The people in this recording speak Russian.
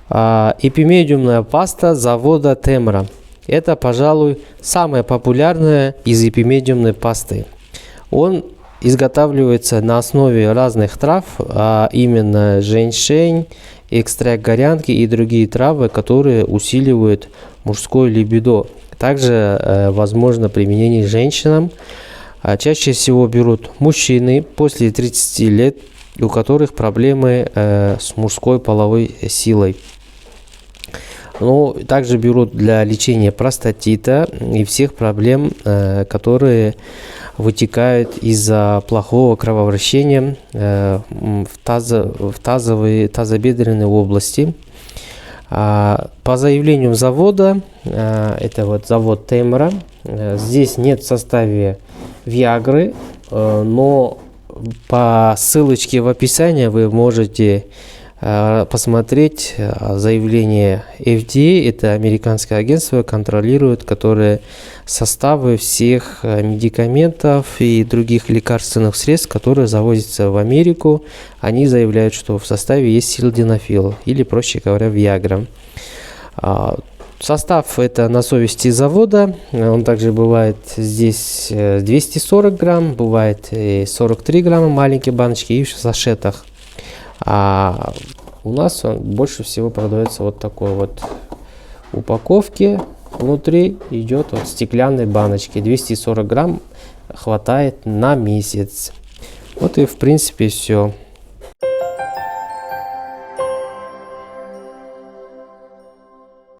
Эпимедиумная паста завода Темра. Это, пожалуй, самая популярная из эпимедиумной пасты. Он изготавливается на основе разных трав, а именно женьшень, экстракт горянки и другие травы, которые усиливают мужское либидо. Также возможно применение женщинам. Чаще всего берут мужчины после 30 лет, у которых проблемы с мужской половой силой. Но также берут для лечения простатита и всех проблем, которые вытекают из-за плохого кровообращения в тазобедренной области. По заявлению завода, это вот завод Темра, здесь нет в составе Виагры, но по ссылочке в описании вы можете посмотреть заявление FDA, это американское агентство, контролирует, которое составы всех медикаментов и других лекарственных средств, которые завозятся в Америку. Они заявляют, что в составе есть силденафил, или, проще говоря, Виагра. Состав это на совести завода, он также бывает здесь 240 грамм, бывает 43 грамма маленькие баночки и в сашетах. А у нас он больше всего продается вот такой вот упаковке. Внутри идет вот стеклянной баночки. 240 грамм хватает на месяц. Вот и в принципе все.